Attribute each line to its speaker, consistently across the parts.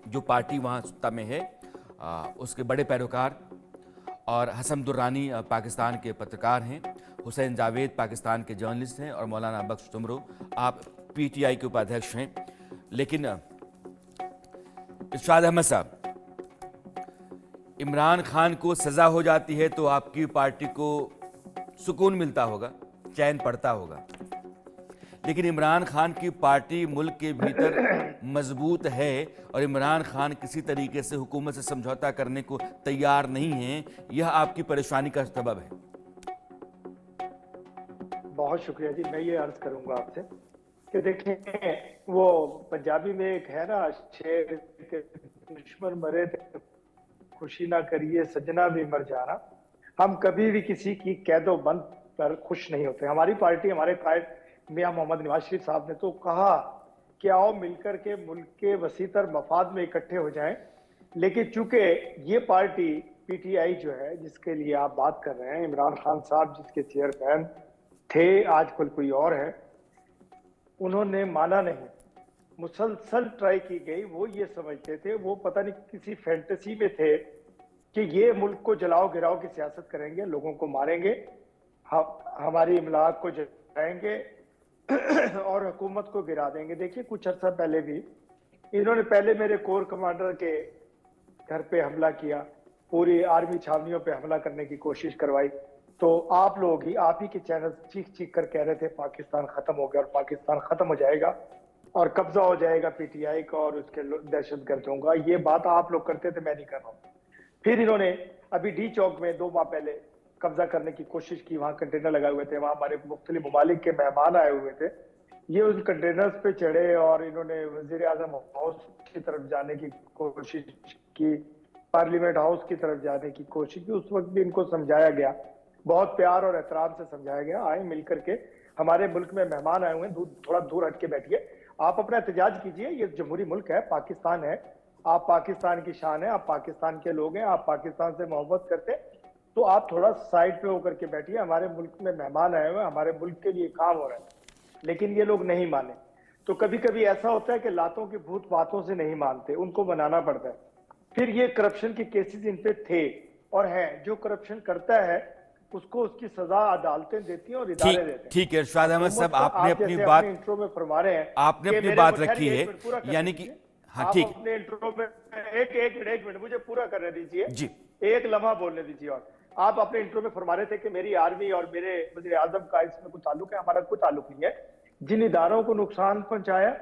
Speaker 1: जो पार्टी वहाँ सत्ता में है उसके बड़े पैरोकार, और हसन दुर्रानी पाकिस्तान के पत्रकार हैं, हुसैन जावेद पाकिस्तान के जर्नलिस्ट हैं, और मौलाना बख्श तुमरो आप पीटीआई के उपाध्यक्ष हैं। लेकिन इरशाद अहमद साहब, इमरान खान को सज़ा हो जाती है तो आपकी पार्टी को सुकून मिलता होगा, चैन पड़ता होगा, लेकिन इमरान खान की पार्टी मुल्क के भीतर मजबूत है और इमरान खान किसी तरीके से हुकूमत से समझौता करने को तैयार नहीं है, यह आपकी परेशानी का सबब है।
Speaker 2: बहुत शुक्रिया जी। मैं ये अर्ज करूंगा आपसे कि देखें, वो पंजाबी में एक है ना शेर के दुश्मन मरे थे खुशी ना करिए सजना भी मर जाना। हम कभी भी किसी की कैदो बंद पर खुश नहीं होते। हमारी पार्टी, हमारे कायद मियां मोहम्मद नवाज शरीफ साहब ने तो कहा कि आओ मिलकर के मुल्क के वसीतर मफाद में इकट्ठे हो जाएं, लेकिन चूंकि ये पार्टी पीटीआई जो है जिसके लिए आप बात कर रहे हैं, इमरान खान साहब जिसके चेयरमैन थे, आजकल कोई और है, उन्होंने माना नहीं। मुसलसल ट्राई की गई। वो ये समझते थे, वो पता नहीं किसी फैंटेसी में थे कि ये मुल्क को जलाओ गिराओ की सियासत करेंगे, लोगों को मारेंगे, हमारी इमलाक को जलाएंगे और हुकूमत को गिरा देंगे। देखिए, कुछ अर्सा पहले भी इन्होंने पहले मेरे कोर कमांडर के घर पे हमला किया, पूरी आर्मी छावनियों पे हमला करने की कोशिश करवाई, तो आप लोग ही, आप ही के चैनल चीख चीख कर कह रहे थे पाकिस्तान खत्म हो गया और पाकिस्तान खत्म हो जाएगा और कब्जा हो जाएगा पीटीआई का और उसके दहशतगर्दों का। ये बात आप लोग करते थे, मैं नहीं कर रहा हूँ। फिर इन्होंने अभी डी चौक में 2 माह पहले कब्जा करने की कोशिश की। वहां कंटेनर लगाए हुए थे, वहां हमारे मुख्तलिफ ममालिक के मेहमान आए हुए थे। ये उन कंटेनर्स पे चढ़े और इन्होंने वजीर आजम हाउस की तरफ जाने की कोशिश की, पार्लियामेंट हाउस की तरफ जाने की कोशिश की। उस वक्त भी इनको समझाया गया, बहुत प्यार और एहतराम से समझाया गया, आए मिल करके, हमारे मुल्क में मेहमान आए हुए हैं, थोड़ा दूर हट के बैठिए, आप अपना एहतजाज कीजिए, ये जमहूरी मुल्क है, पाकिस्तान है, आप पाकिस्तान की शान है, आप पाकिस्तान के लोग हैं, आप पाकिस्तान से मोहब्बत करते हैं, तो आप थोड़ा साइड पे होकर के बैठिए, हमारे मुल्क में मेहमान आए हुए हैं, हमारे मुल्क के लिए काम हो रहा है। लेकिन ये लोग नहीं माने। तो कभी कभी ऐसा होता है कि लातों की भूत बातों से नहीं मानते, उनको मनाना पड़ता है। फिर ये करप्शन के केसेस इन पे थे और हैं। जो करप्शन करता है उसको उसकी सजा अदालतें देती हैं और इदारे देते हैं।
Speaker 1: ठीक है इरशाद अहमद साहब, आपने अपनी बात
Speaker 2: इंट्रो में फरमा रहे हैं,
Speaker 1: आपने अपनी बात रखी है, यानी कि हाँ ठीक,
Speaker 2: अपने इंट्रो में एक मिनट मुझे पूरा करने दीजिए
Speaker 1: जी,
Speaker 2: एक लम्हा बोलने दीजिए। और आप अपने इंट्रो में फरमा रहे थे कि मेरी आर्मी और मेरे वज़ीर आज़म का इसमें कोई ताल्लुक है। हमारा कोई ताल्लुक नहीं है। जिन इदारों को नुकसान पहुंचाया,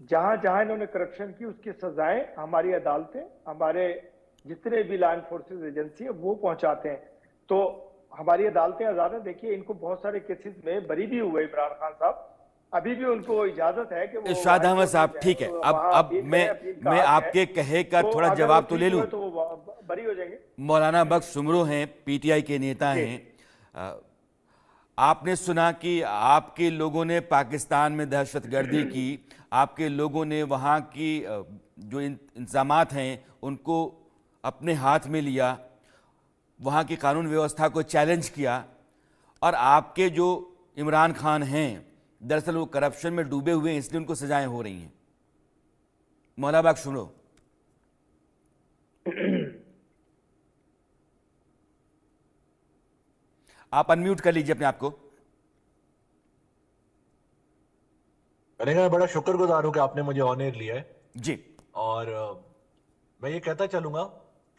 Speaker 2: जहां जहां इन्होंने करप्शन की, उसकी सजाएं हमारी अदालतें, हमारे जितने भी लॉ एनफोर्सेस एजेंसी है वो पहुंचाते हैं। तो हमारी अदालतें आजाद हैं। देखिए, इनको बहुत सारे केसेस में बरी भी हुए इमरान खान साहब, अभी भी उनको इजाजत है कि वो
Speaker 1: इरशाद अहमद साहब, ठीक है,
Speaker 2: तो
Speaker 1: अब मैं आपके कहे का थोड़ा जवाब तो ले लूं।
Speaker 2: तो वो बरी हो जाएंगे।
Speaker 1: मौलाना बख्श तुमरो हैं, पीटीआई के नेता हैं, आपने सुना कि आपके लोगों ने पाकिस्तान में दहशतगर्दी की, आपके लोगों ने वहाँ की जो इंतजामात हैं उनको अपने हाथ में लिया, वहाँ की कानून व्यवस्था को चैलेंज किया, और आपके जो इमरान खान हैं दरअसल वो करप्शन में डूबे हुए हैं, इसलिए उनको सजाएं हो रही हैं। मौलाना बख्श सुनो। आप अनम्यूट कर लीजिए अपने आप को।
Speaker 3: मैं बड़ा शुक्रगुजार हूं कि आपने मुझे ऑन एयर लिया है
Speaker 1: जी।
Speaker 3: और मैं ये कहता चलूंगा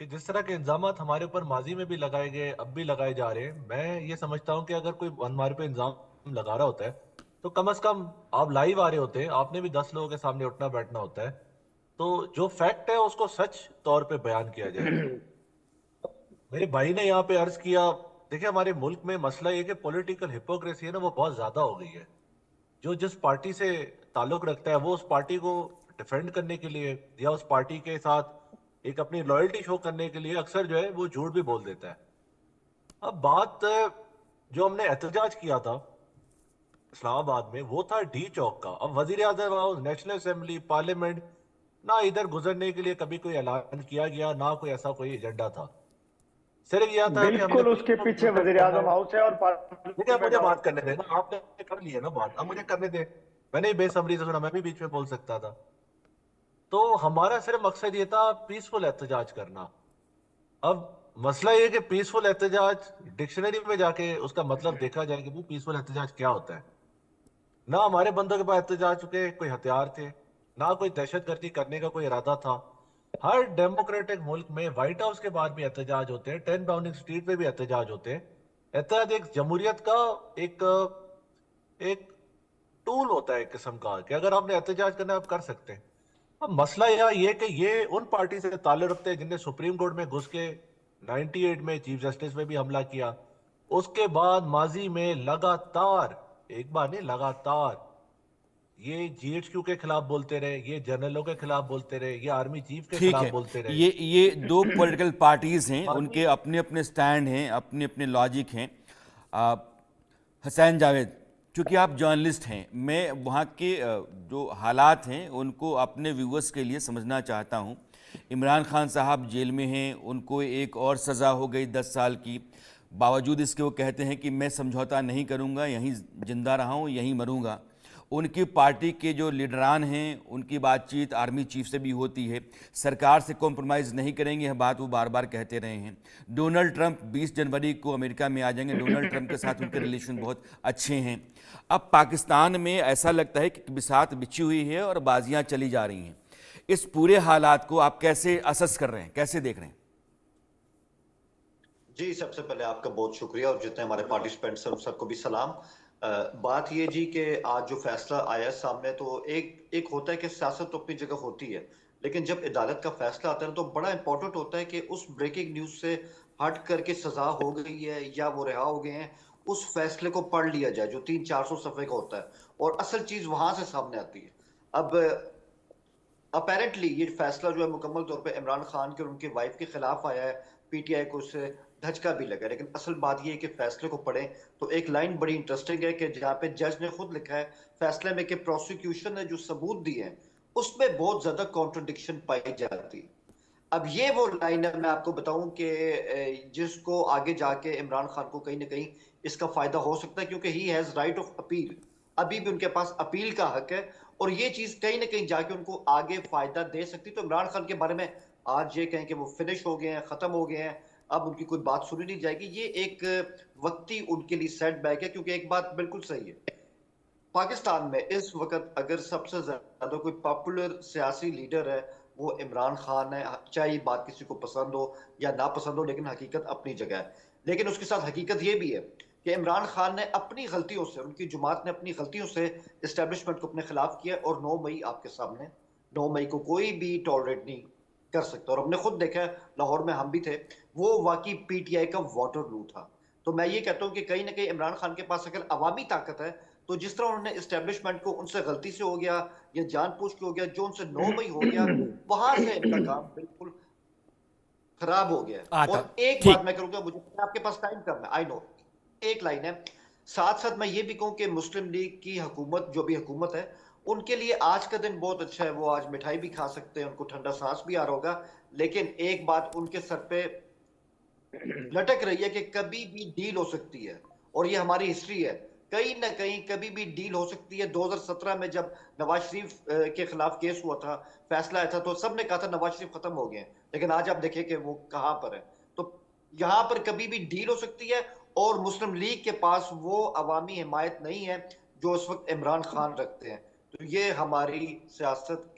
Speaker 3: कि जिस तरह के इंजामात हमारे ऊपर माजी में भी लगाए गए, अब भी लगाए जा रहे हैं, मैं ये समझता हूं कि अगर कोई हमारे पे इंजाम लगा रहा होता है तो कम से कम आप लाइव आ रहे होते हैं, आपने भी 10 लोगों के सामने उठना बैठना होता है, तो जो फैक्ट है उसको सच तौर पे बयान किया जाए। मेरे भाई ने यहाँ पे अर्ज किया, देखिए हमारे मुल्क में मसला ये कि पॉलिटिकल हिपोक्रेसी है ना, वो बहुत ज्यादा हो गई है। जो जिस पार्टी से ताल्लुक रखता है वो उस पार्टी को डिफेंड करने के लिए या उस पार्टी के साथ एक अपनी लॉयल्टी शो करने के लिए अक्सर जो है वो झूठ भी बोल देता है। अब बात जो हमने एहतजाज किया था इस्लामाबाद में वो था डी चौक का। अब वजीर आजम हाउस, नेशनल असेंबली, पार्लियामेंट, ना इधर गुजरने के लिए कभी कोई ऐलान किया गया, ना कोई ऐसा कोई एजेंडा था। सिर्फ यह था कि
Speaker 2: बिल्कुल उसके पीछे वजीर आजम हाउस है और
Speaker 3: मुझे बात करने दे ना, आपने कर लिया ना बात, अब मुझे करने दे। मैंने बेसब्री से सुना, मैं भी बीच में बोल सकता था। तो हमारा सिर्फ मकसद ये था पीसफुल एहतजाज करना। अब मसला ये कि पीसफुल एहतजाज डिक्शनरी में जाके उसका मतलब देखा जाए कि वो पीसफुल एहतजाज क्या होता है। ना हमारे बंदों के पास एहतजाज के कोई हथियार थे, ना कोई दहशतगर्दी करने का कोई इरादा था। हर डेमोक्रेटिक मुल्क में व्हाइट हाउस के बाहर भी एहतजाज होते हैं, 10 डाउनिंग स्ट्रीट पे भी एहतजाज होते हैं। एहतजाज एक जमहूरियत का एक एक टूल होता है एक किस्म का, कि अगर आपने एहतजाज करना है आप कर सकते हैं। अब मसला यह ये कि ये उन पार्टी से ताल्लुक रखते हैं जिनने सुप्रीम कोर्ट में घुस के 98 में चीफ जस्टिस पे भी हमला किया। उसके बाद माजी में लगातार, एक बार नहीं लगातार, ये जीएचक्यू के खिलाफ बोलते रहे, ये जनरलों के खिलाफ बोलते रहे, ये आर्मी चीफ के
Speaker 1: ठीक
Speaker 3: खिलाफ
Speaker 1: है।
Speaker 3: बोलते रहे।
Speaker 1: ये दो पॉलिटिकल पार्टीज हैं,
Speaker 3: बाकी
Speaker 1: उनके अपने अपने स्टैंड हैं, अपने अपने लॉजिक हैं। आ, हसैन जावेद, चूंकि आप जर्नलिस्ट हैं, मैं वहाँ के जो हालात हैं उनको अपने व्यूअर्स के लिए समझना चाहता हूँ। इमरान खान साहब जेल में हैं, उनको एक और सज़ा हो गई 10 साल की। बावजूद इसके वो कहते हैं कि मैं समझौता नहीं करूँगा, यहीं जिंदा रहा हूँ, यहीं मरूँगा। उनकी पार्टी के जो लीडरान हैं उनकी बातचीत आर्मी चीफ से भी होती है, सरकार से कॉम्प्रोमाइज़ नहीं करेंगे, यह बात वो बार बार कहते रहे हैं। डोनाल्ड ट्रंप 20 जनवरी को अमेरिका में आ जाएंगे, डोनाल्ड ट्रंप के साथ उनके रिलेशन बहुत अच्छे हैं। अब पाकिस्तान में ऐसा लगता है कि बिसात बिछी हुई है और बाजियां चली जा रही हैं। इस पूरे हालात को आप कैसे असस कर रहे हैं, कैसे देख रहे हैं?
Speaker 4: जी, सबसे पहले आपका बहुत शुक्रिया और जितने हमारे पार्टिसिपेंट्स हैं उन सबको भी सलाम। बात ये जी कि आज जो फैसला आया सामने, तो एक होता है कि सियासत तो अपनी जगह होती है, लेकिन जब अदालत का फैसला आता है ना, तो बड़ा इंपॉर्टेंट होता है कि उस ब्रेकिंग न्यूज से हट करके सजा हो गई है या वो रिहा हो गए हैं, उस फैसले को पढ़ लिया जाए जो 300-400 सफ़े का होता है, और असल चीज वहां से सामने आती है। अब अपेरेंटली ये फैसला जो है मुकम्मल तौर पे इमरान खान के और उनकी वाइफ के खिलाफ आया है। पीटीआई को उससे धचका भी लगा, लेकिन असल बात ये है कि फैसले को पढ़ें तो एक लाइन बड़ी इंटरेस्टिंग है कि जहाँ पे जज ने खुद लिखा है फैसले में कि प्रोसिक्यूशन ने जो सबूत दिए हैं उसमें बहुत ज्यादा कॉन्ट्रडिक्शन पाई जाती है। अब ये वो लाइन है, मैं आपको बताऊं कि जिसको आगे जाके इमरान खान को कहीं ना कहीं इसका फायदा हो सकता है, क्योंकि he has right of appeal, अभी भी उनके पास अपील का हक है, और ये चीज कहीं ना कहीं जाके उनको आगे फायदा दे सकती। तो इमरान खान के बारे में आज ये कहें कि वो फिनिश हो गए हैं, खत्म हो गए हैं, अब उनकी कोई बात सुनी नहीं जाएगी, ये एक वक्ती उनके लिए सेटबैक है। क्योंकि एक बात बिल्कुल सही है, पाकिस्तान में इस वक्त अगर सबसे ज्यादा कोई पॉपुलर सियासी लीडर है वो इमरान खान है, चाहे ये बात किसी को पसंद हो या ना पसंद हो, लेकिन हकीकत अपनी जगह है। लेकिन उसके साथ हकीकत ये भी है कि इमरान खान ने अपनी गलतियों से, उनकी जमात ने अपनी गलतियों से इस्टेब्लिशमेंट को अपने खिलाफ किया, और 9 मई आपके सामने, 9 मई को कोई भी टॉलरेट नहीं कर सकता। और हमने खुद देखा है, लाहौर में हम भी थे, वो वाकई पीटीआई का वाटरलू था। तो मैं ये कहता हूँ कि कहीं ना कहीं इमरान खान के पास अगर अवामी ताकत है, तो जिस तरह उन्होंने इस्टेब्लिशमेंट को उनसे गलती से हो गया या जानबूझ के हो गया, जो उनसे 9 मई हो गया, वहां से इनका काम बिल्कुल खराब हो गया।
Speaker 1: आता
Speaker 4: और एक बात
Speaker 1: ठीक।
Speaker 4: मैं करूंगा, मुझे आपके पास टाइम कम है, आई नो, एक लाइन है, साथ साथ मैं ये भी कहूं कि मुस्लिम लीग की हुकूमत, जो भी हुकूमत है, उनके लिए आज का दिन बहुत अच्छा है। वो आज मिठाई भी खा सकते हैं, उनको ठंडा सांस भी आ रहा होगा, लेकिन एक बात उनके सर पे लटक रही है कि कभी भी डील हो सकती है, और ये हमारी हिस्ट्री है, कहीं ना कहीं कभी भी डील हो सकती है। 2017 में जब नवाज शरीफ के खिलाफ केस हुआ था, फैसला आया था, तो सबने कहा था नवाज शरीफ खत्म हो गए, लेकिन आज आप देखें कि वो कहां पर है। तो यहां पर कभी भी डील हो सकती है, और मुस्लिम लीग के पास वो अवामी हिमायत नहीं है जो उस वक्त इमरान खान रखते हैं। तो ये हमारी सियासत